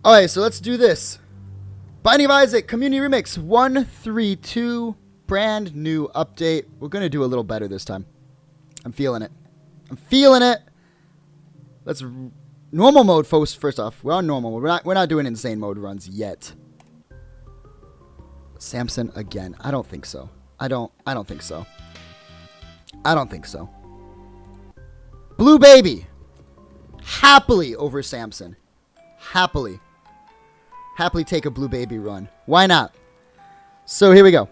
Alright, so let's do this. Binding of Isaac, Community Remix 132, brand new update. We're going to do a little better this time. I'm feeling it. I'm feeling it. Let's normal mode first off. We're on normal mode. We're not doing insane mode runs yet. Samson again. I don't think so. I don't think so. I don't think so. Blue Baby. Happily over Samson. Happily take a Blue Baby run. Why not? So here we go.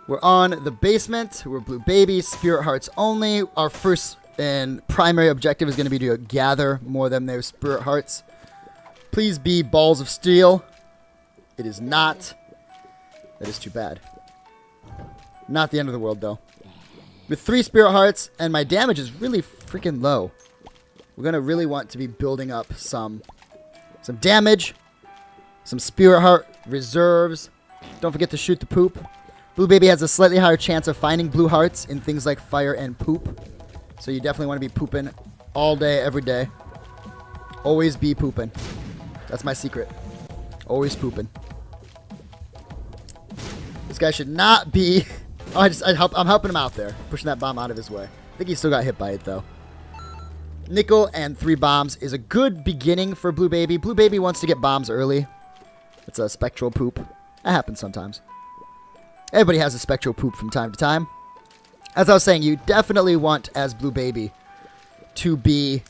We're on the basement. We're Blue Baby, Spirit Hearts only. Our first and primary objective is going to be to gather more than their Spirit Hearts. Please be Balls of Steel. It is not. That is too bad. Not the end of the world, though. With 3 Spirit Hearts, and my damage is really freaking low. We're going to really want to be building up some damage, some Spirit Heart reserves. Don't forget to shoot the poop. Blue Baby has a slightly higher chance of finding blue hearts in things like fire and poop. So you definitely want to be pooping all day, every day. Always be pooping. That's my secret. Always pooping. This guy should not be... Oh, I'm helping him out there. Pushing that bomb out of his way. I think he still got hit by it, though. Nickel and 3 bombs is a good beginning for Blue Baby. Blue Baby wants to get bombs early. It's a spectral poop. That happens sometimes. Everybody has a spectral poop from time to time. As I was saying, you definitely want, as Blue Baby, to be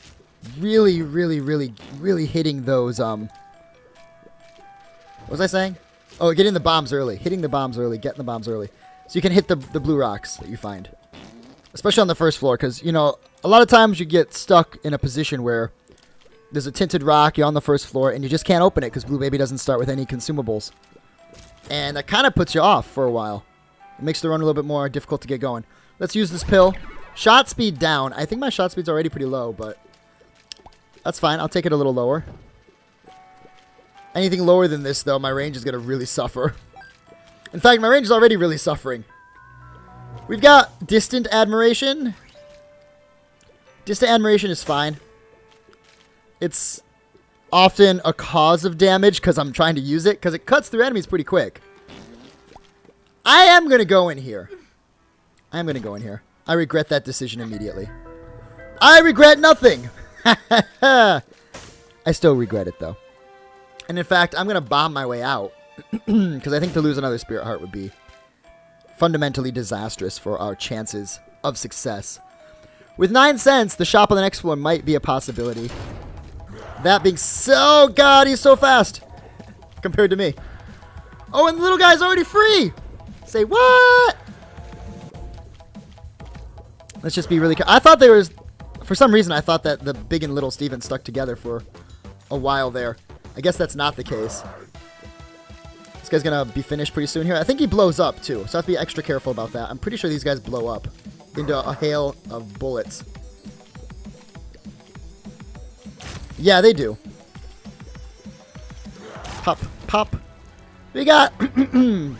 really, really, really, really hitting those, what was I saying? Oh, getting the bombs early. Hitting the bombs early. Getting the bombs early. So you can hit the blue rocks that you find. Especially on the first floor, because, you know, a lot of times you get stuck in a position where there's a tinted rock, you're on the first floor, and you just can't open it because Blue Baby doesn't start with any consumables. And that kind of puts you off for a while. It makes the run a little bit more difficult to get going. Let's use this pill. Shot speed down. I think my shot speed's already pretty low, but that's fine. I'll take it a little lower. Anything lower than this, though, my range is going to really suffer. In fact, my range is already really suffering. We've got Distant Admiration. Distant Admiration is fine. It's often a cause of damage because I'm trying to use it, because it cuts through enemies pretty quick. I am going to go in here. I regret that decision immediately. I regret nothing. I still regret it, though. And in fact, I'm going to bomb my way out, because I think to lose another Spirit Heart would be fundamentally disastrous for our chances of success. With 9 cents, the shop on the next floor might be a possibility. That being so... God, he's so fast compared to me. Oh, and the little guy's already free. Say what? Let's just be really... I thought there was... For some reason, I thought that the big and little Steven stuck together for a while there. I guess that's not the case. This guy's going to be finished pretty soon here. I think he blows up, too. So I have to be extra careful about that. I'm pretty sure these guys blow up into a hail of bullets. Yeah, they do. Pop, pop. We got...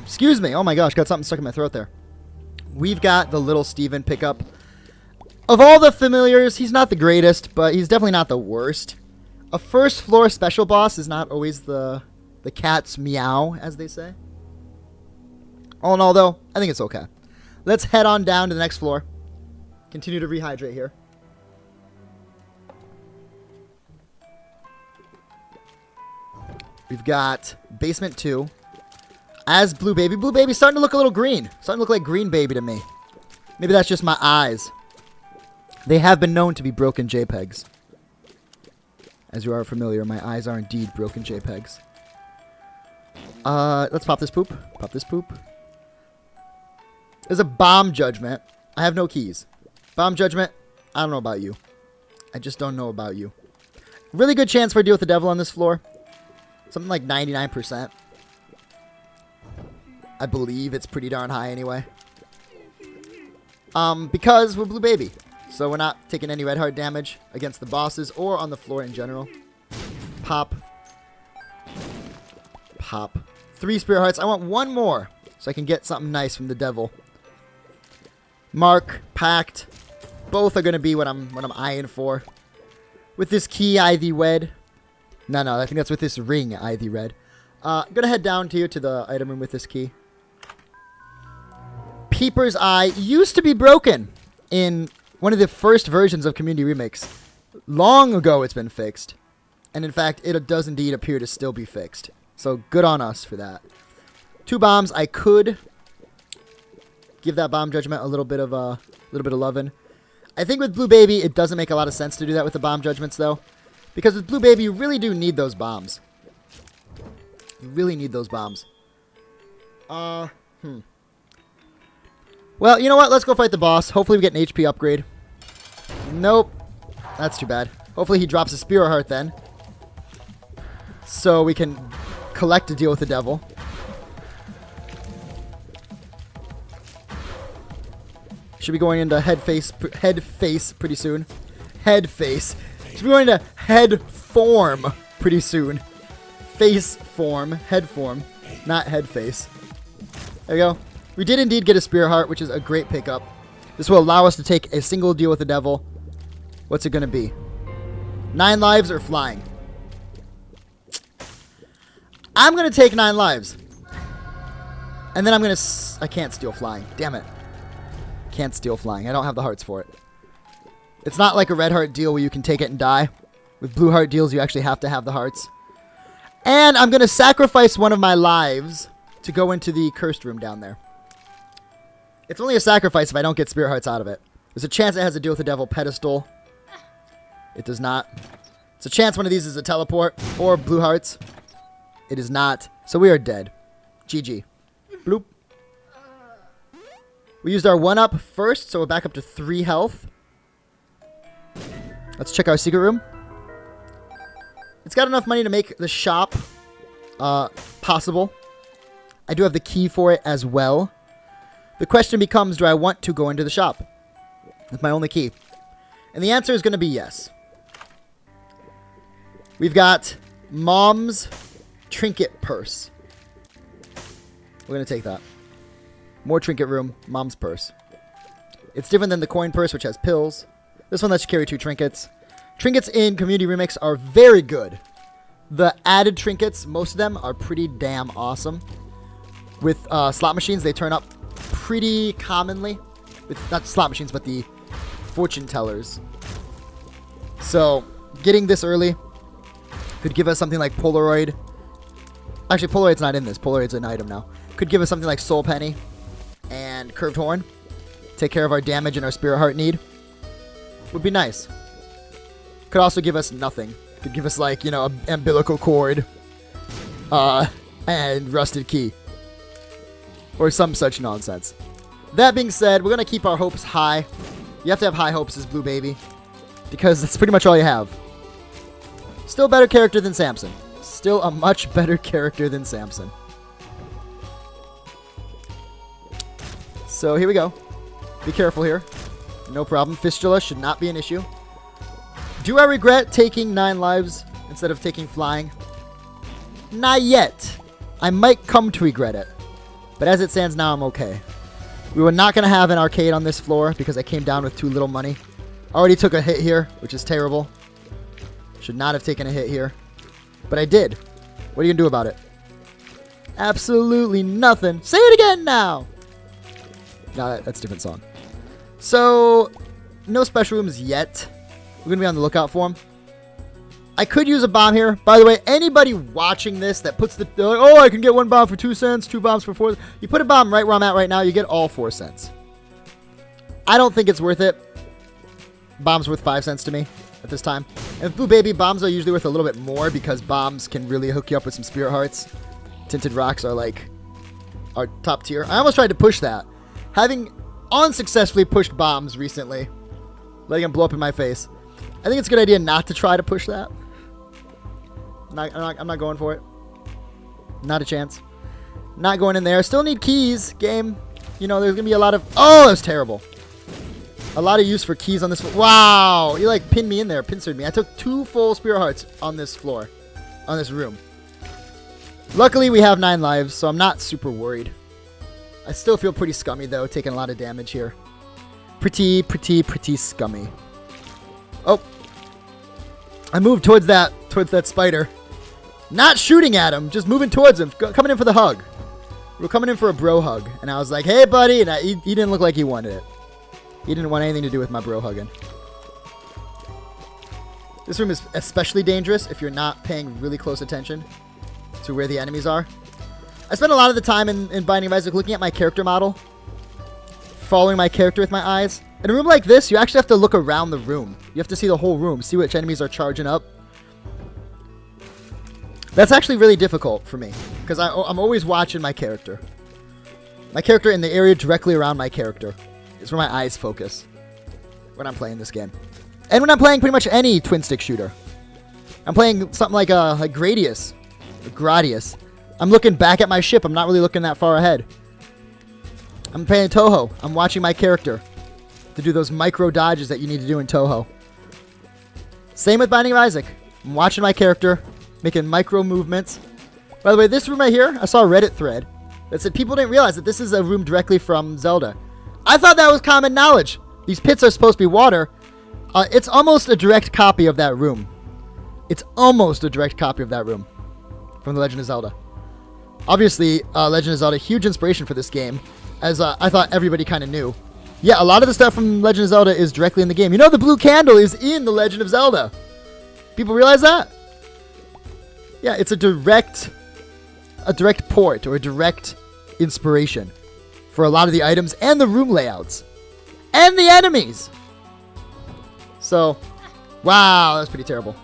Excuse me. Oh my gosh, got something stuck in my throat there. We've got the little Steven pickup. Of all the familiars, he's not the greatest, but he's definitely not the worst. A first floor special boss is not always the cat's meow, as they say. All in all, though, I think it's okay. Let's head on down to the next floor. Continue to rehydrate here. We've got basement 2. As Blue Baby. Blue Baby's starting to look a little green. Starting to look like Green Baby to me. Maybe that's just my eyes. They have been known to be broken JPEGs. As you are familiar, my eyes are indeed broken JPEGs. Let's pop this poop. Pop this poop. There's a bomb judgment. I have no keys. Bomb judgment. I don't know about you. I just don't know about you. Really good chance for a deal with the devil on this floor. Something like 99%. I believe it's pretty darn high anyway. Because we're Blue Baby. So we're not taking any red heart damage against the bosses or on the floor in general. Pop. Pop. 3 Spirit Hearts. I want 1 more so I can get something nice from the devil. Mark, Pact. Both are going to be what I'm eyeing for. With this key Ivy Wed, No, I think that's with this ring, Ivy Red. I'm going to head down to you to the item room with this key. Peeper's Eye used to be broken in one of the first versions of Community Remix. Long ago it's been fixed. And in fact, it does indeed appear to still be fixed. So good on us for that. 2 bombs. I could give that bomb judgment a little bit of lovin'. I think with Blue Baby, it doesn't make a lot of sense to do that with the bomb judgments, though. Because with Blue Baby, you really do need those bombs. You really need those bombs. Well, you know what? Let's go fight the boss. Hopefully we get an HP upgrade. Nope. That's too bad. Hopefully he drops a Spirit Heart then. So we can collect to deal with the devil. Should be going into head face pretty soon. Head face. Should be going to head form pretty soon. Face form. Head form. Not head face. There you go. We did indeed get a Spirit Heart, which is a great pickup. This will allow us to take a single deal with the devil. What's it going to be? 9 lives or flying? I'm going to take 9 lives. And then I'm going to... I can't steal flying. Damn it. Can't steal flying. I don't have the hearts for it. It's not like a red heart deal where you can take it and die. With blue heart deals, you actually have to have the hearts. And I'm going to sacrifice one of my lives to go into the cursed room down there. It's only a sacrifice if I don't get spirit hearts out of it. There's a chance it has a deal with the devil pedestal. It does not. It's a chance one of these is a teleport or blue hearts. It is not. So we are dead. GG. Bloop. We used our 1-up first, so we're back up to 3 health. Let's check our secret room. It's got enough money to make the shop possible. I do have the key for it as well. The question becomes, do I want to go into the shop? That's my only key. And the answer is going to be yes. We've got Mom's Trinket Purse. We're going to take that. More trinket room, Mom's Purse. It's different than the coin purse, which has pills. This one lets you carry 2 trinkets. Trinkets in Community Remix are very good. The added trinkets, most of them, are pretty damn awesome. With slot machines, they turn up pretty commonly. With not slot machines, but the fortune tellers. So, getting this early could give us something like Polaroid. Actually, Polaroid's not in this. Polaroid's an item now. Could give us something like Soul Penny and Curved Horn. Take care of our damage and our Spirit Heart need. Would be nice. Could also give us nothing. Could give us, like, you know, an umbilical cord. And Rusted Key. Or some such nonsense. That being said, we're going to keep our hopes high. You have to have high hopes as Blue Baby. Because that's pretty much all you have. Still a better character than Samson. Still a much better character than Samson. So here we go. Be careful here. No problem. Fistula should not be an issue. Do I regret taking 9 lives instead of taking flying? Not yet. I might come to regret it. But as it stands now, I'm okay. We were not going to have an arcade on this floor because I came down with too little money. Already took a hit here, which is terrible. Should not have taken a hit here. But I did. What are you going to do about it? Absolutely nothing. Say it again now. No, that's a different song. So, no special rooms yet. We're going to be on the lookout for them. I could use a bomb here. By the way, anybody watching this that puts the... Like, oh, I can get 1 bomb for 2 cents, 2 bombs for 4... You put a bomb right where I'm at right now, you get all 4 cents. I don't think it's worth it. Bomb's worth 5 cents to me at this time. And with Blue Baby, bombs are usually worth a little bit more because bombs can really hook you up with some spirit hearts. Tinted rocks are like... our top tier. I almost tried to push that. Having unsuccessfully pushed bombs recently. Letting them blow up in my face. I think it's a good idea not to try to push that. I'm not going for it. Not a chance. Not going in there. Still need keys, game. You know, there's going to be a lot of... Oh, that was terrible. A lot of use for keys on this floor. Wow. You, like, pinned me in there. Pincered me. I took 2 full spirit hearts on this floor. On this room. Luckily, we have 9 lives, so I'm not super worried. I still feel pretty scummy, though, taking a lot of damage here. Pretty scummy. Oh. I moved towards that spider. Not shooting at him, just moving towards him, coming in for the hug. We're coming in for a bro hug. And I was like, hey, buddy. And he didn't look like he wanted it. He didn't want anything to do with my bro hugging. This room is especially dangerous if you're not paying really close attention to where the enemies are. I spent a lot of the time in Binding of Isaac looking at my character model, following my character with my eyes. In a room like this, you actually have to look around the room. You have to see the whole room, see which enemies are charging up. That's actually really difficult for me, because I'm always watching my character. My character in the area directly around my character is where my eyes focus when I'm playing this game. And when I'm playing pretty much any twin-stick shooter. I'm playing something like Gradius, or Gradius. I'm looking back at my ship. I'm not really looking that far ahead. I'm playing Toho. I'm watching my character to do those micro dodges that you need to do in Toho. Same with Binding of Isaac. I'm watching my character, making micro movements. By the way, this room right here, I saw a Reddit thread that said people didn't realize that this is a room directly from Zelda. I thought that was common knowledge. These pits are supposed to be water. It's almost a direct copy of that room. It's almost a direct copy of that room from The Legend of Zelda. Obviously, Legend of Zelda, huge inspiration for this game, as I thought everybody kind of knew. Yeah, a lot of the stuff from Legend of Zelda is directly in the game. You know, the blue candle is in The Legend of Zelda. People realize that? Yeah, it's a direct port or a direct inspiration for a lot of the items and the room layouts and the enemies. So, wow, that's pretty terrible.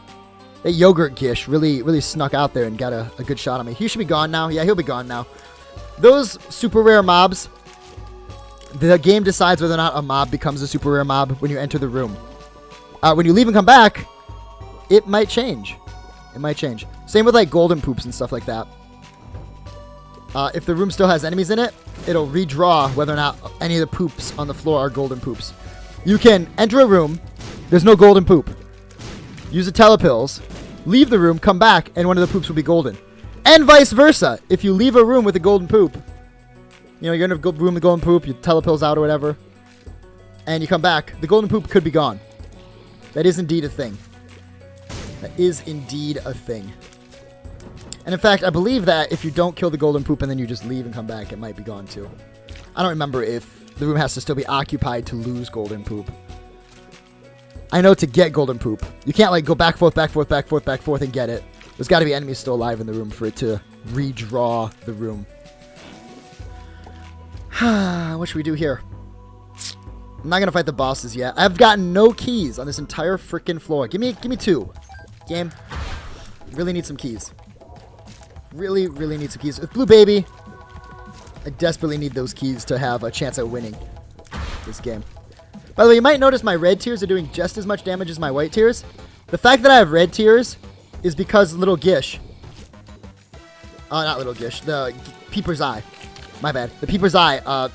That yogurt Gish really snuck out there and got a good shot on me. He should be gone now. Yeah, he'll be gone now. Those super rare mobs, the game decides whether or not a mob becomes a super rare mob when you enter the room. When you leave and come back, it might change. It might change. Same with like golden poops and stuff like that. If the room still has enemies in it, it'll redraw whether or not any of the poops on the floor are golden poops. You can enter a room, there's no golden poop. Use the telepills, leave the room, come back, and one of the poops will be golden. And vice versa. If you leave a room with a golden poop, you know, you're in a room with golden poop, you telepills out or whatever, and you come back, the golden poop could be gone. That is indeed a thing. That is indeed a thing. And in fact, I believe that if you don't kill the golden poop and then you just leave and come back, it might be gone too. I don't remember if the room has to still be occupied to lose golden poop. I know to get golden poop, you can't like go back, forth, back, forth, back, forth, back, forth and get it. There's got to be enemies still alive in the room for it to redraw the room. What should we do here? I'm not going to fight the bosses yet. I've gotten no keys on this entire freaking floor. Give me 2. Game. Really need some keys. Really need some keys. With Blue Baby, I desperately need those keys to have a chance at winning this game. By the way, you might notice my red tears are doing just as much damage as my white tears. The fact that I have red tears is because Little Gish. Not Little Gish. The Peeper's Eye. My bad. The Peeper's Eye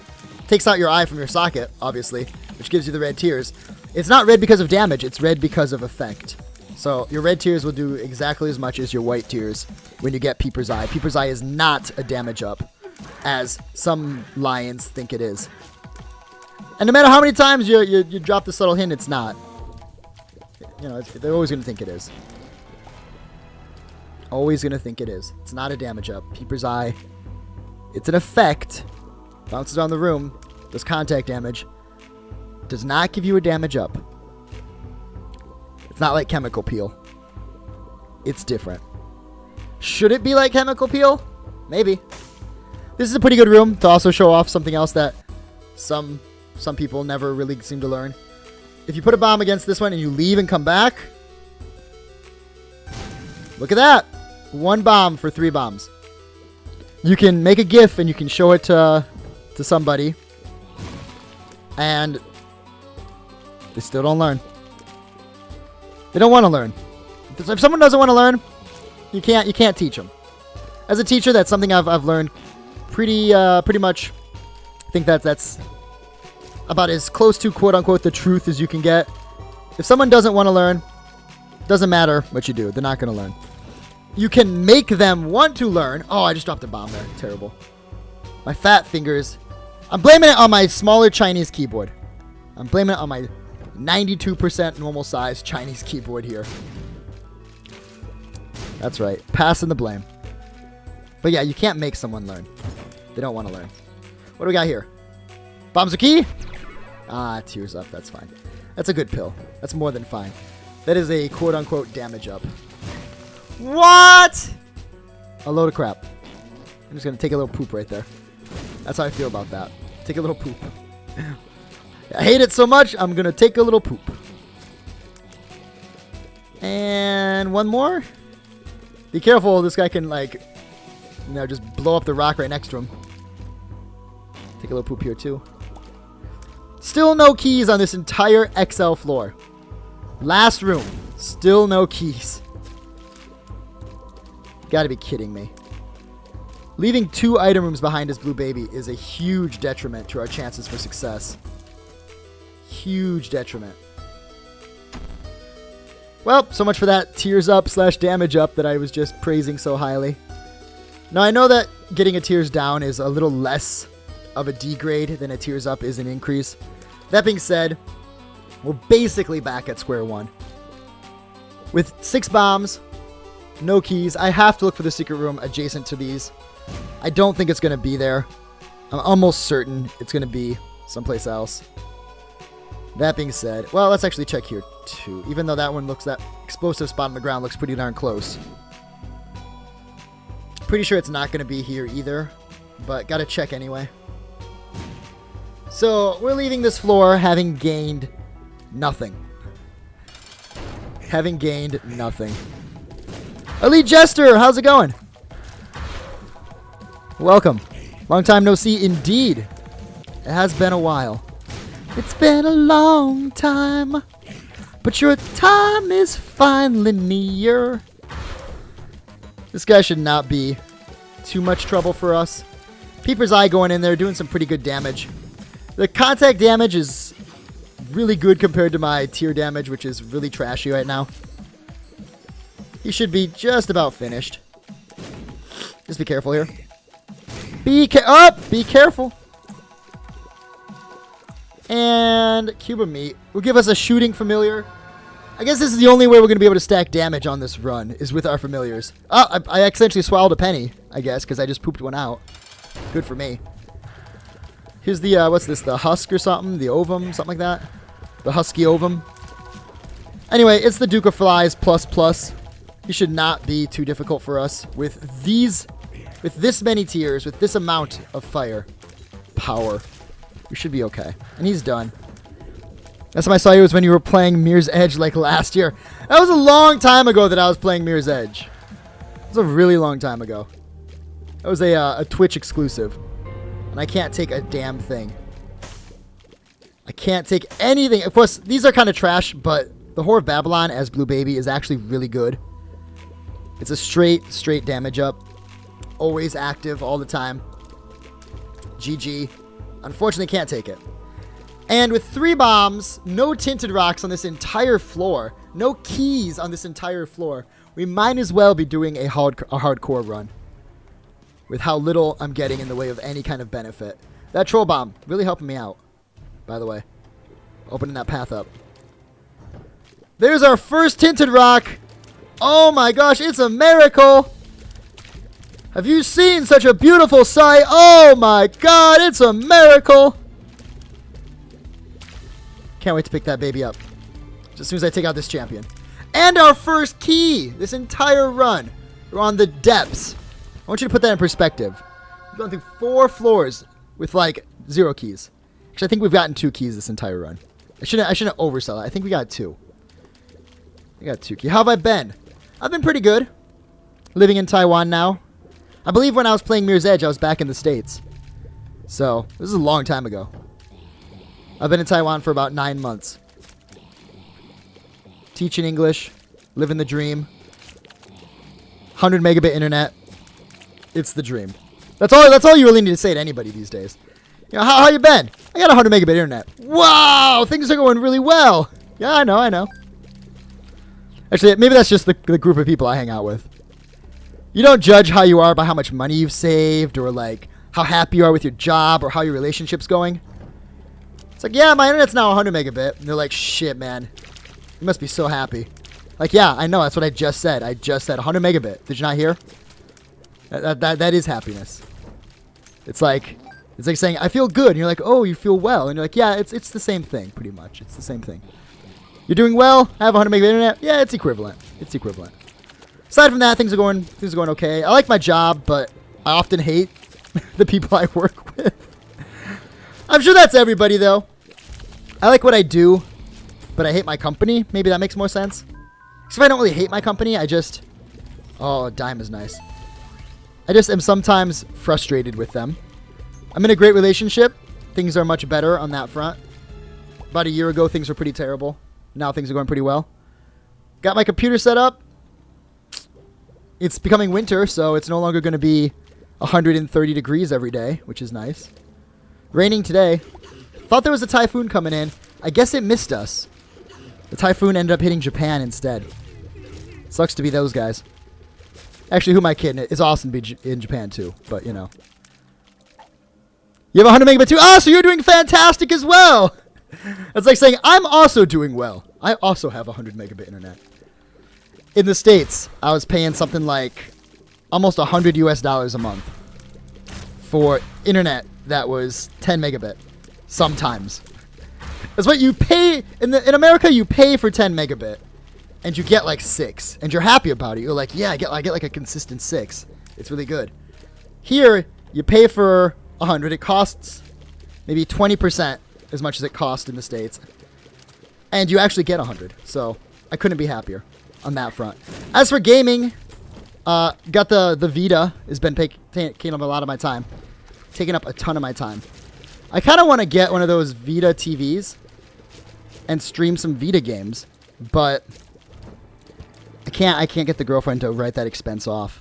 takes out your eye from your socket, obviously, which gives you the red tears. It's not red because of damage. It's red because of effect. So your red tears will do exactly as much as your white tears when you get Peeper's Eye. Peeper's Eye is not a damage up, as some lions think it is. And no matter how many times you drop the subtle hint, it's not. You know, they're always going to think it is. Always going to think it is. It's not a damage up. Peeper's Eye, it's an effect. Bounces around the room. Does contact damage. Does not give you a damage up. It's not like Chemical Peel. It's different. Should it be like Chemical Peel? Maybe. This is a pretty good room to also show off something else that some people never really seem to learn. If you put a bomb against this one and you leave and come back, look at that. 1 bomb for 3 bombs. You can make a GIF and you can show it to somebody, and they still don't learn. They don't want to learn. If someone doesn't want to learn, you can't teach them. As a teacher, that's something I've learned pretty much. I think that's about as close to quote unquote the truth as you can get. If someone doesn't want to learn, doesn't matter what you do, they're not going to learn. You can make them want to learn. Oh, I just dropped a bomb there. Terrible. My fat fingers. I'm blaming it on my smaller Chinese keyboard. I'm blaming it on my 92% normal size Chinese keyboard here. That's right. Passing the blame. But yeah, you can't make someone learn. They don't want to learn. What do we got here? Bombs are key? Ah, tears up. That's fine. That's a good pill. That's more than fine. That is a quote-unquote damage up. What? A load of crap. I'm just going to take a little poop right there. That's how I feel about that. Take a little poop. I hate it so much, I'm going to take a little poop. And one more. Be careful, this guy can, like, you know, just blow up the rock right next to him. Take a little poop here, too. Still no keys on this entire XL floor. Last room. Still no keys. Gotta be kidding me. Leaving 2 item rooms behind as Blue Baby is a huge detriment to our chances for success. Huge detriment. Well, so much for that tears up / damage up that I was just praising so highly. Now, I know that getting a tears down is a little less of a degrade than a tears up is an increase. That being said, we're basically back at square one. With 6 bombs, no keys, I have to look for the secret room adjacent to these. I don't think it's going to be there. I'm almost certain it's going to be someplace else. That being said, well, let's actually check here too. Even though that one looks, that explosive spot on the ground looks pretty darn close. Pretty sure it's not going to be here either, but gotta check anyway. So we're leaving this floor having gained nothing. Having gained nothing. Elite Jester, how's it going? Welcome. Long time no see indeed. It has been a while. It's been a long time, but your time is finally near. This guy should not be too much trouble for us. Peeper's Eye going in there, doing some pretty good damage. The contact damage is really good compared to my tier damage, which is really trashy right now. He should be just about finished. Just be careful here. Be careful. And Cube of Meat will give us a shooting familiar. I guess this is the only way we're going to be able to stack damage on this run, is with our familiars. Oh, I accidentally swallowed a penny, I guess, because I just pooped one out. Good for me. Here's the, what's this, the husk or something? The ovum, something like that? The husky ovum. Anyway, it's the Duke of Flies ++. He should not be too difficult for us. With these, with this many tiers, with this amount of fire power, we should be okay. And he's done. Last time I saw you was when you were playing Mirror's Edge like last year. That was a long time ago that I was playing Mirror's Edge. It was a really long time ago. That was a Twitch exclusive. And I can't take a damn thing. I can't take anything. Of course, these are kind of trash, but the Whore of Babylon as Blue Baby is actually really good. It's a straight damage up. Always active all the time. GG. Unfortunately, can't take it. And with 3 bombs, no tinted rocks on this entire floor, no keys on this entire floor, we might as well be doing a hardcore run. With how little I'm getting in the way of any kind of benefit. That troll bomb really helping me out, by the way. Opening that path up. There's our first tinted rock. Oh my gosh, it's a miracle. Have you seen such a beautiful sight? Oh my god, it's a miracle. Can't wait to pick that baby up. Just as soon as I take out this champion. And our first key this entire run. We're on the depths. I want you to put that in perspective. We've gone through 4 floors with like 0 keys. Actually, I think we've gotten 2 keys this entire run. I shouldn't oversell it. I think we got 2. We got 2 keys. How have I been? I've been pretty good. Living in Taiwan now. I believe when I was playing Mirror's Edge, I was back in the States. So, this is a long time ago. I've been in Taiwan for about 9 months. Teaching English. Living the dream. 100 megabit internet. It's the dream. That's all you really need to say to anybody these days. You know, how you been? I got 100 megabit internet. Wow, things are going really well. Yeah, I know. Actually, maybe that's just the group of people I hang out with. You don't judge how you are by how much money you've saved or like how happy you are with your job or how your relationship's going. It's like, yeah, my internet's now 100 megabit. And they're like, shit, man. You must be so happy. Like, yeah, I know. That's what I just said. I just said 100 megabit. Did you not hear? That is happiness. It's like saying, I feel good. And you're like, oh, you feel well. And you're like, yeah, it's the same thing, pretty much. It's the same thing. You're doing well. I have 100 megabit internet. Yeah, it's equivalent. It's equivalent. Aside from that, things are going okay. I like my job, but I often hate the people I work with. I'm sure that's everybody, though. I like what I do, but I hate my company. Maybe that makes more sense. Because if I don't really hate my company, I just... Oh, dime is nice. I just am sometimes frustrated with them. I'm in a great relationship. Things are much better on that front. About a year ago, things were pretty terrible. Now things are going pretty well. Got my computer set up. It's becoming winter, so it's no longer going to be 130 degrees every day, which is nice. Raining today. Thought there was a typhoon coming in. I guess it missed us. The typhoon ended up hitting Japan instead. Sucks to be those guys. Actually, who am I kidding? It's awesome to be in Japan too, but you know. You have 100 megabit too? Oh, so you're doing fantastic as well! That's like saying, I'm also doing well. I also have 100 megabit internet. In the States, I was paying something like almost $100 US a month for internet that was 10 megabit. Sometimes. That's what you pay. In America, you pay for 10 megabit. And you get like 6. And you're happy about it. You're like, yeah, I get like a consistent 6. It's really good. Here, you pay for 100. It costs maybe 20% as much as it cost in the States. And you actually get 100. So, I couldn't be happier on that front. As for gaming, got the Vita. Has been taking up a lot of my time. Taking up a ton of my time. I kind of want to get one of those Vita TVs and stream some Vita games, but I can't get the girlfriend to write that expense off.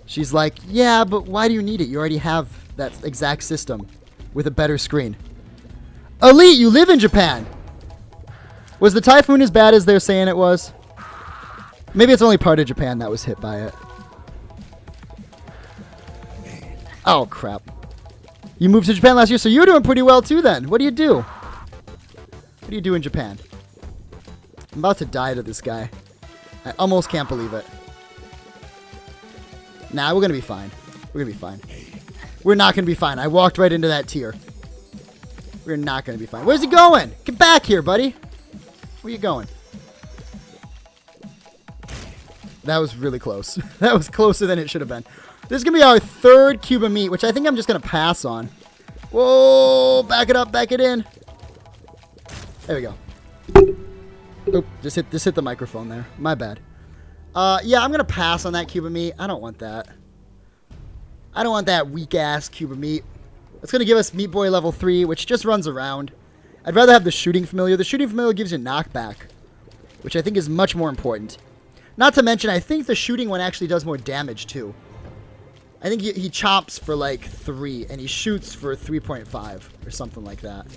She's like, yeah, but why do you need it? You already have that exact system with a better screen. Elite, you live in Japan. Was the typhoon as bad as they're saying it was? Maybe it's only part of Japan that was hit by it. Oh, crap. You moved to Japan last year, so you're doing pretty well too then. What do you do? What do you do in Japan? I'm about to die to this guy. I almost can't believe it. Nah, we're going to be fine. We're going to be fine. We're not going to be fine. I walked right into that tier. We're not going to be fine. Where's he going? Get back here, buddy. Where you going? That was really close. That was closer than it should have been. This is going to be our third cube of meat, which I think I'm just going to pass on. Whoa, back it up, back it in. There we go. Oop, just hit the microphone there. My bad. Yeah, I'm going to pass on that cube of meat. I don't want that. I don't want that weak-ass cube of meat. It's going to give us Meat Boy level 3, which just runs around. I'd rather have the Shooting Familiar. The Shooting Familiar gives you knockback, which I think is much more important. Not to mention, I think the shooting one actually does more damage, too. I think he chops for, like, 3, and he shoots for 3.5, or something like that.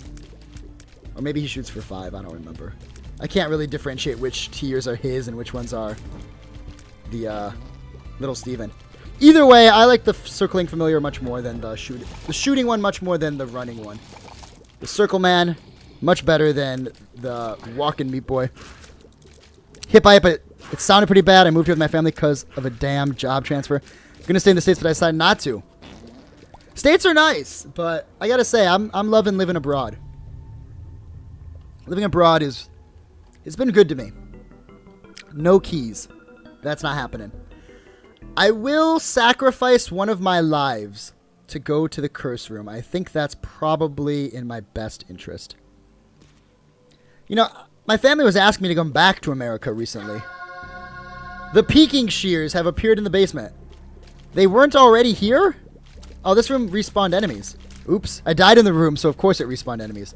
Or maybe he shoots for 5, I don't remember. I can't really differentiate which tiers are his and which ones are the, Little Steven. Either way, I like the Circling Familiar much more than the shooting one much more than the running one. The Circle Man, much better than the Walking Meat Boy. Hit by it, but it sounded pretty bad. I moved here with my family because of a damn job transfer. I'm gonna stay in the States, but I decided not to. States are nice, but I gotta say, I'm loving living abroad. Living abroad it's been good to me. No keys. That's not happening. I will sacrifice one of my lives to go to the curse room. I think that's probably in my best interest. You know, my family was asking me to come back to America recently. The Peking shears have appeared in the basement. They weren't already here? Oh, this room respawned enemies. Oops. I died in the room, so of course it respawned enemies.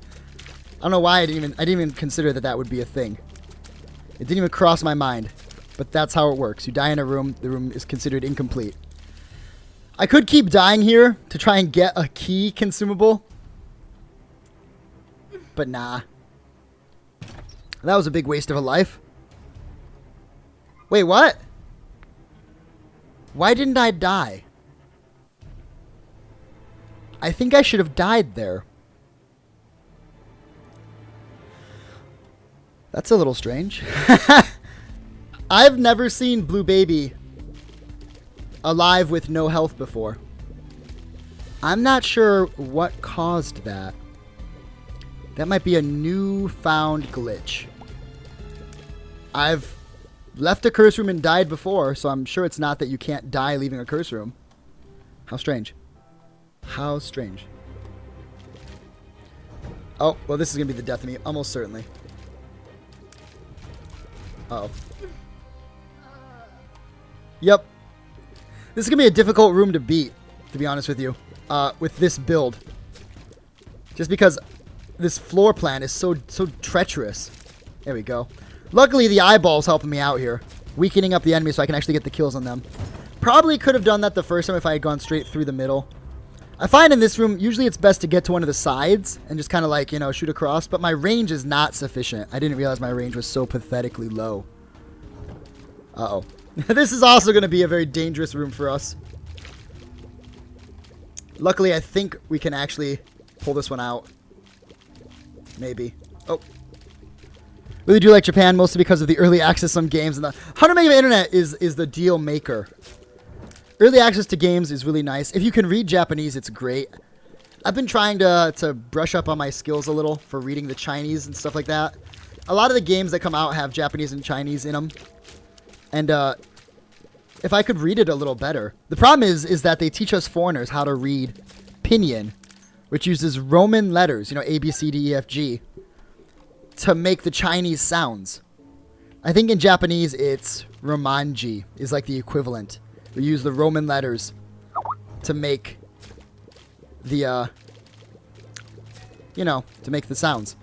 I don't know why I didn't even consider that would be a thing. It didn't even cross my mind. But that's how it works. You die in a room, the room is considered incomplete. I could keep dying here to try and get a key consumable. But nah. That was a big waste of a life. Wait, what? Why didn't I die? I think I should have died there. That's a little strange. I've never seen Blue Baby alive with no health before. I'm not sure what caused that. That might be a newfound glitch. I've left a curse room and died before, so I'm sure it's not that you can't die leaving a curse room. How strange. How strange. Oh, well, this is going to be the death of me, almost certainly. Uh-oh. Yep. This is going to be a difficult room to beat, to be honest with you, with this build. Just because this floor plan is so treacherous. There we go. Luckily, the eyeball's helping me out here, weakening up the enemy so I can actually get the kills on them. Probably could have done that the first time if I had gone straight through the middle. I find in this room, usually it's best to get to one of the sides and just kind of like, you know, shoot across. But my range is not sufficient. I didn't realize my range was so pathetically low. Uh-oh. This is also going to be a very dangerous room for us. Luckily, I think we can actually pull this one out. Maybe. Oh. Really do like Japan, mostly because of the early access on games. And the 100 meg of internet is the deal maker. Early access to games is really nice. If you can read Japanese, it's great. I've been trying to brush up on my skills a little for reading the Chinese and stuff like that. A lot of the games that come out have Japanese and Chinese in them. And if I could read it a little better. The problem is that they teach us foreigners how to read pinyin, which uses Roman letters, you know, A, B, C, D, E, F, G, to make the Chinese sounds. I think in Japanese, it's Romanji is like the equivalent. We use the Roman letters to make the, you know, to make the sounds.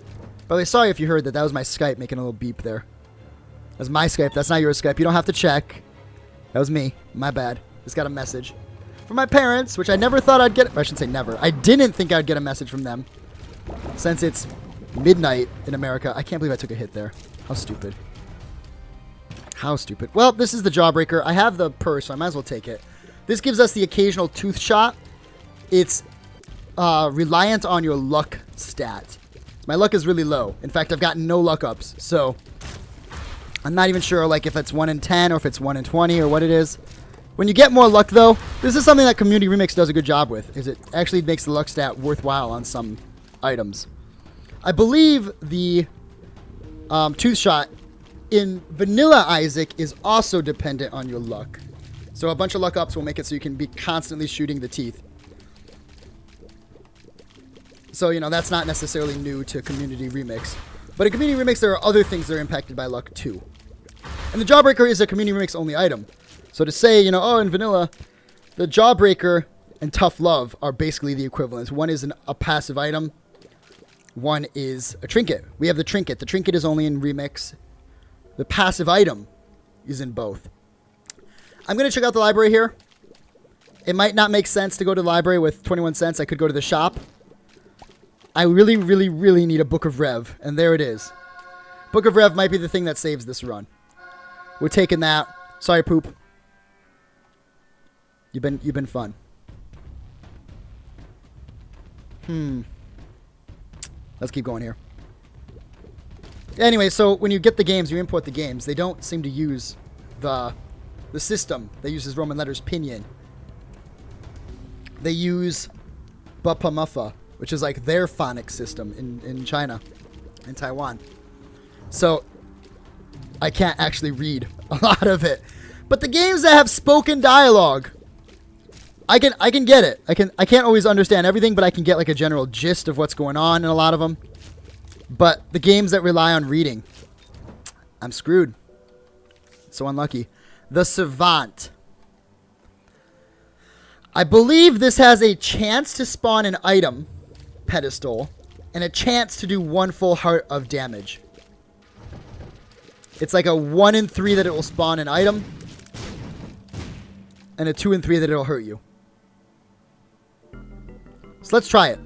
By the way, sorry if you heard that. That was my Skype making a little beep there. That's my Skype. That's not your Skype. You don't have to check. That was me. My bad. Just got a message from my parents, which I never thought I'd get. I shouldn't say never. I didn't think I'd get a message from them since it's midnight in America. I can't believe I took a hit there. How stupid. How stupid. Well, this is the Jawbreaker. I have the purse, so I might as well take it. This gives us the occasional tooth shot. It's reliant on your luck stat. My luck is really low. In fact, I've got no luck ups, so I'm not even sure like if it's 1 in 10 or if it's 1 in 20 or what it is. When you get more luck, though, this is something that Community Remix does a good job with, is it actually makes the luck stat worthwhile on some items. I believe the tooth shot in Vanilla Isaac is also dependent on your luck. So a bunch of luck ups will make it so you can be constantly shooting the teeth. So, you know, that's not necessarily new to Community Remix. But in Community Remix, there are other things that are impacted by luck, too. And the Jawbreaker is a Community Remix only item. So to say, you know, oh, in Vanilla, the Jawbreaker and Tough Love are basically the equivalents. One is a passive item. One is a trinket. We have the Trinket. The Trinket is only in Remix. The passive item is in both. I'm going to check out the library here. It might not make sense to go to the library with 21 cents. I could go to the shop. I really, really, really need a Book of Rev. And there it is. Book of Rev might be the thing that saves this run. We're taking that. Sorry, Poop. You've been fun. Let's keep going here. Anyway, so when you get the games, you import the games. They don't seem to use the system that uses Roman letters pinyin. They use Bapamuffa, which is like their phonics system in China and Taiwan. So I can't actually read a lot of it. But the games that have spoken dialogue, I can get it. I can't always understand everything, but I can get like a general gist of what's going on in a lot of them. But the games that rely on reading, I'm screwed. So unlucky. The Savant. I believe this has a chance to spawn an item pedestal and a chance to do 1 full heart of damage. It's like a 1 in 3 that it will spawn an item and a 2 in 3 that it'll hurt you. So let's try it.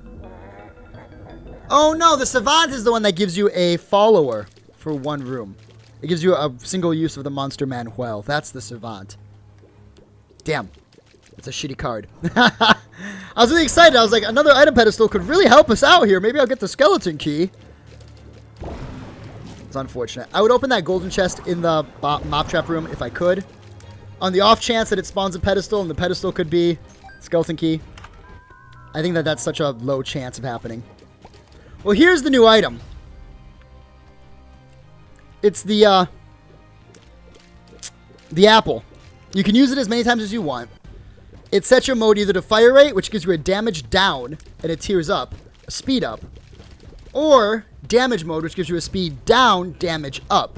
Oh no, the Savant is the one that gives you a follower for 1 room. It gives you a single use of the Monster Manuel. That's the Savant. Damn. It's a shitty card. I was really excited. I was like, another item pedestal could really help us out here. Maybe I'll get the skeleton key. It's unfortunate. I would open that golden chest in the mob trap room if I could. On the off chance that it spawns a pedestal, and the pedestal could be skeleton key. I think that that's such a low chance of happening. Well, here's the new item. It's the apple. You can use it as many times as you want. It sets your mode either to fire rate, which gives you a damage down, and it tiers up, a speed up, or damage mode, which gives you a speed down, damage up.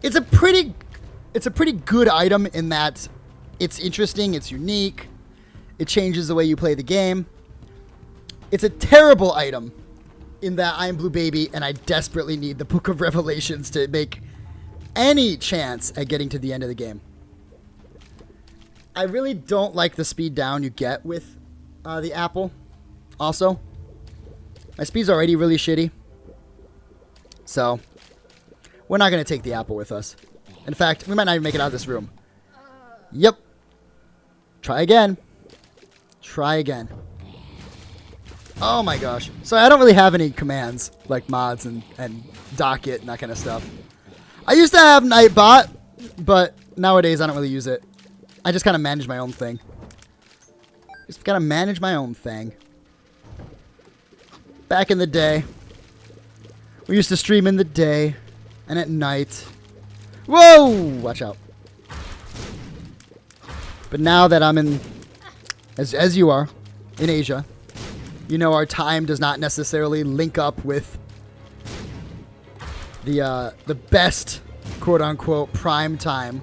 It's a pretty good item in that it's interesting, it's unique, it changes the way you play the game. It's a terrible item in that I am Blue Baby and I desperately need the Book of Revelations to make any chance at getting to the end of the game. I really don't like the speed down you get with the apple. Also, my speed's already really shitty. So, we're not going to take the apple with us. In fact, we might not even make it out of this room. Yep. Try again. Try again. Oh my gosh. So I don't really have any commands like mods and docket and that kind of stuff. I used to have Nightbot, but nowadays I don't really use it. I just kind of manage my own thing. Just gotta manage my own thing. Back in the day, we used to stream in the day and at night. Whoa! Watch out. But now that I'm in, as you are, in Asia, you know our time does not necessarily link up with the best, quote-unquote, prime time.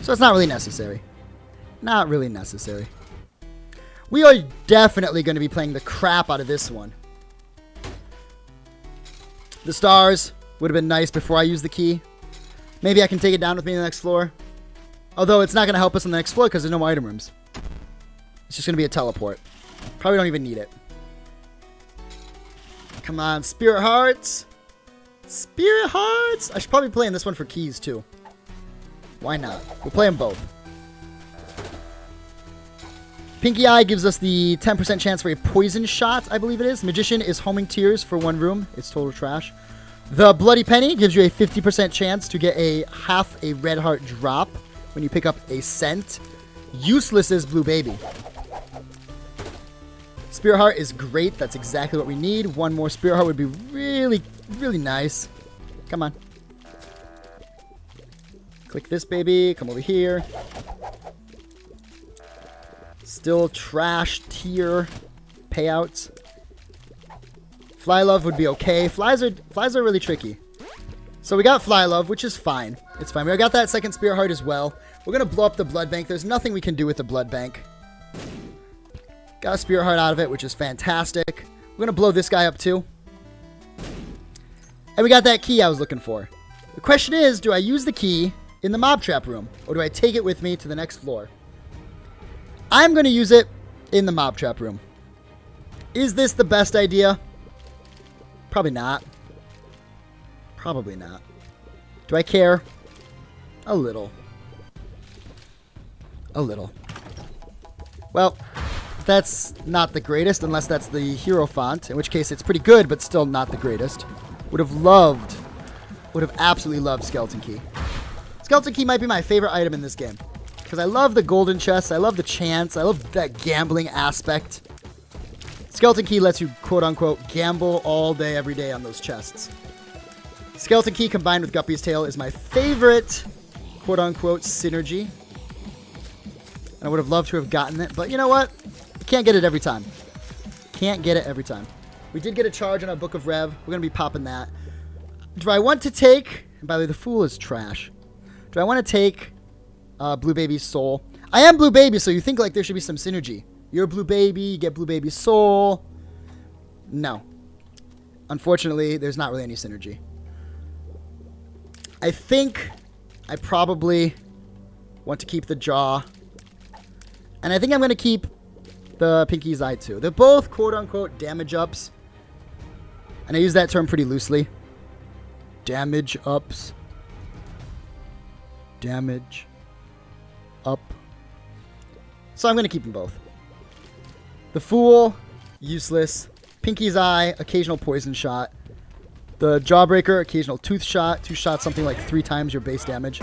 So it's not really necessary. Not really necessary. We are definitely going to be playing the crap out of this one. The stars would have been nice before I used the key. Maybe I can take it down with me on the next floor. Although it's not going to help us on the next floor because there's no more item rooms. It's just going to be a teleport. Probably don't even need it. Come on, Spirit Hearts. Spirit Hearts. I should probably be playing this one for keys too. Why not? We'll play them both. Pinky Eye gives us the 10% chance for a poison shot, I believe it is. Magician is homing tears for one room. It's total trash. The Bloody Penny gives you a 50% chance to get a half a red heart drop when you pick up a scent. Useless is Blue Baby. Spirit Heart is great. That's exactly what we need. One more Spirit Heart would be really, really nice. Come on. Click this baby. Come over here. Still trash tier payouts. Fly Love would be okay. Flies are really tricky. So we got Fly Love, which is fine. It's fine. We got that second Spirit Heart as well. We're going to blow up the Blood Bank. There's nothing we can do with the Blood Bank. Got a Spirit Heart out of it, which is fantastic. We're going to blow this guy up too. And we got that key I was looking for. The question is, do I use the key in the mob trap room? Or do I take it with me to the next floor? I'm going to use it in the mob trap room. Is this the best idea? Probably not. Probably not. Do I care? A little. A little. Well, that's not the greatest, unless that's the hero font, in which case it's pretty good, but still not the greatest. Would have absolutely loved Skeleton Key. Skeleton Key might be my favorite item in this game. Because I love the golden chests, I love the chance, I love that gambling aspect. Skeleton Key lets you, quote-unquote, gamble all day, every day on those chests. Skeleton Key combined with Guppy's Tail is my favorite, quote-unquote, synergy. And I would have loved to have gotten it, but you know what? You can't get it every time. Can't get it every time. We did get a charge on our Book of Rev. We're going to be popping that. Do I want to take... And by the way, the Fool is trash. Do I want to take Blue Baby's soul? I am Blue Baby, so you think like there should be some synergy. You're Blue Baby, you get Blue Baby's soul. No. Unfortunately, there's not really any synergy. I think I probably want to keep the jaw. And I think I'm going to keep the Pinky's Eye too. They're both quote-unquote damage ups. And I use that term pretty loosely. Damage ups. Damage up. So I'm going to keep them both. The Fool, useless. Pinky's Eye, occasional poison shot. The Jawbreaker, occasional Tooth Shot. 2 shots, something like 3 times your base damage.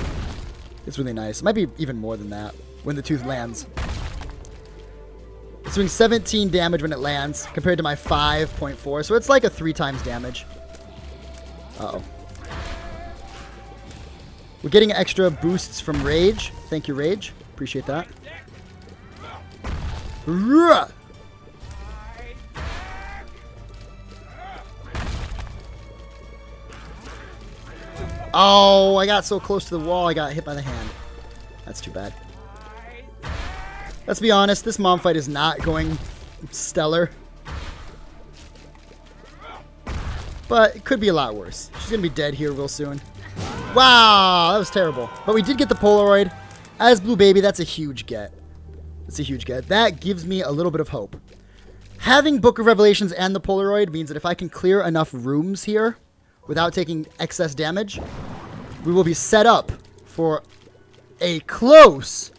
It's really nice. It might be even more than that when the tooth lands. It's doing 17 damage when it lands compared to my 5.4. So it's like a 3 times damage. Uh-oh. We're getting extra boosts from Rage. Thank you, Rage. Appreciate that. Oh, I got so close to the wall, I got hit by the hand. That's too bad. Let's be honest, this mom fight is not going stellar. But it could be a lot worse. She's going to be dead here real soon. Wow, that was terrible. But we did get the Polaroid. As Blue Baby, that's a huge get. That's a huge get. That gives me a little bit of hope. Having Book of Revelations and the Polaroid means that if I can clear enough rooms here without taking excess damage, we will be set up for a close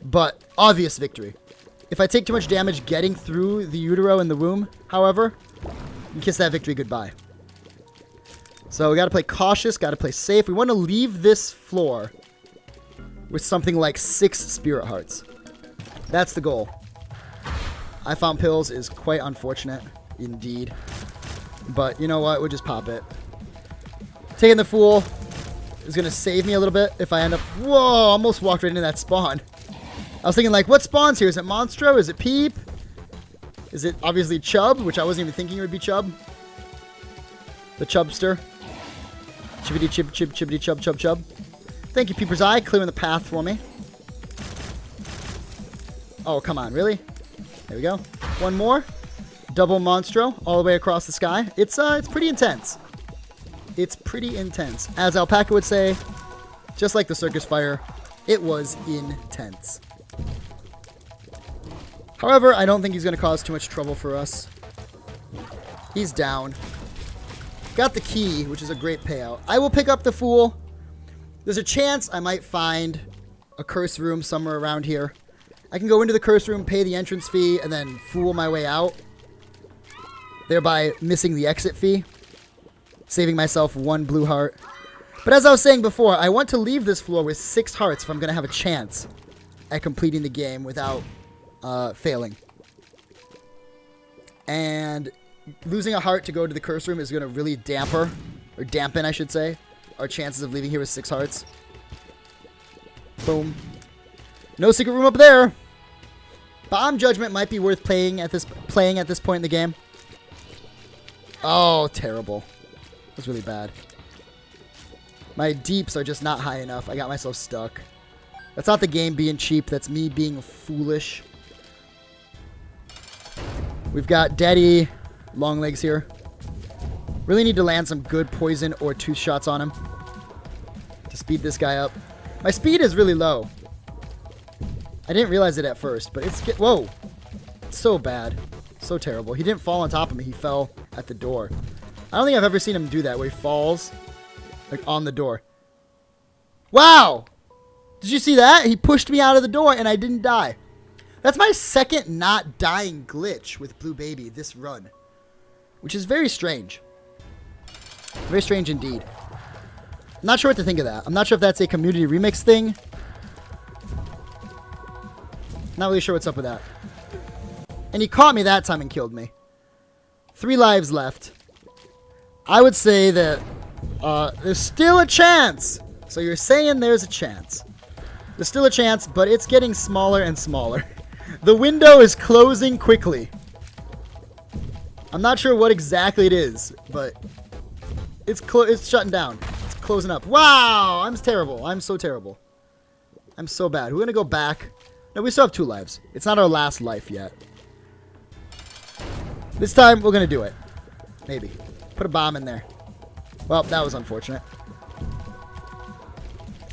but obvious victory. If I take too much damage getting through the utero and the womb, however, you can kiss that victory goodbye. So we got to play cautious, got to play safe. We want to leave this floor with something like 6 Spirit Hearts. That's the goal. I found pills is quite unfortunate indeed. But you know what? We'll just pop it. Taking the Fool is going to save me a little bit if I end up... Whoa! Almost walked right into that spawn. I was thinking, like, what spawns here? Is it Monstro? Is it Peep? Is it obviously Chub? Which I wasn't even thinking it would be Chub. The Chubster. Chibbity chib chib chibbity chub chub chub. Thank you, Peeper's Eye, clearing the path for me. Oh, come on, really? There we go. One more. Double Monstro all the way across the sky. It's pretty intense. It's pretty intense. As Alpaca would say, just like the Circus Fire, it was intense. However, I don't think he's going to cause too much trouble for us. He's down. Got the key, which is a great payout. I will pick up the Fool. There's a chance I might find a curse room somewhere around here. I can go into the curse room, pay the entrance fee, and then Fool my way out, thereby missing the exit fee, saving myself 1 blue heart. But as I was saying before, I want to leave this floor with 6 hearts if I'm going to have a chance at completing the game without failing. And losing a heart to go to the curse room is going to really dampen, I should say, our chances of leaving here with 6 hearts. Boom. No secret room up there. Bomb Judgment might be worth playing at this point in the game. Oh, terrible. That's really bad. My deeps are just not high enough. I got myself stuck. That's not the game being cheap. That's me being foolish. We've got Daddy Longlegs here. Really need to land some good poison or tooth shots on him to speed this guy up. My speed is really low. I didn't realize it at first, but it's... Whoa! It's so bad. So terrible. He didn't fall on top of me. He fell at the door. I don't think I've ever seen him do that, where he falls like on the door. Wow! Did you see that? He pushed me out of the door and I didn't die. That's my second not dying glitch with Blue Baby this run, which is very strange. Very strange indeed. I'm not sure what to think of that. I'm not sure if that's a community remix thing. Not really sure what's up with that. And he caught me that time and killed me. 3 lives left. I would say that there's still a chance. So you're saying there's a chance. There's still a chance, but it's getting smaller and smaller. The window is closing quickly. I'm not sure what exactly it is, but it's shutting down. It's closing up. Wow, I'm terrible. I'm so terrible. I'm so bad. We're going to go back. No, we still have 2 lives. It's not our last life yet. This time, we're going to do it. Maybe. Put a bomb in there. Well, that was unfortunate.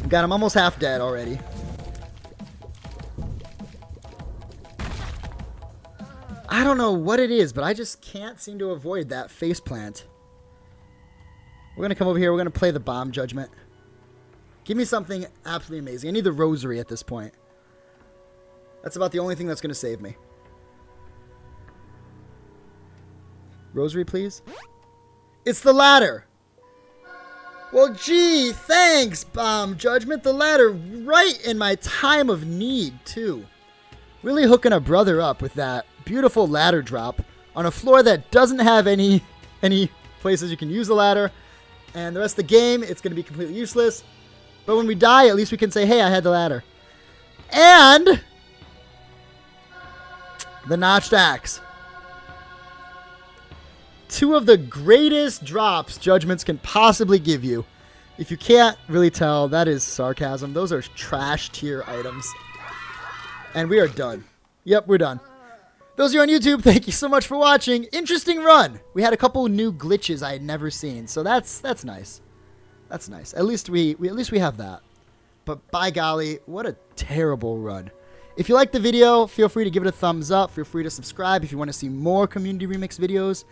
Got him almost half dead already. I don't know what it is, but I just can't seem to avoid that faceplant. We're going to come over here. We're going to play the Bomb Judgment. Give me something absolutely amazing. I need the Rosary at this point. That's about the only thing that's going to save me. Rosary, please. It's the ladder. Well, gee, thanks, Judgment. The ladder right in my time of need, too. Really hooking a brother up with that beautiful ladder drop on a floor that doesn't have any places you can use the ladder. And the rest of the game, it's going to be completely useless. But when we die, at least we can say, hey, I had the ladder. And the notched axe. Two of the greatest drops Judgments can possibly give you. If you can't really tell, that is sarcasm. Those are trash tier items. And we are done. Yep, we're done. Those of you on YouTube, thank you so much for watching. Interesting run. We had a couple new glitches I had never seen, so that's nice. That's nice. At least we have that. But by golly, what a terrible run. If you liked the video, feel free to give it a thumbs up. Feel free to subscribe if you want to see more community remix videos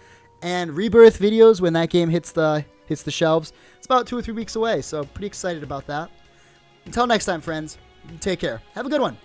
and rebirth videos when that game hits the shelves. It's about 2 or 3 weeks away, so pretty excited about that. Until next time, friends, take care. Have a good one.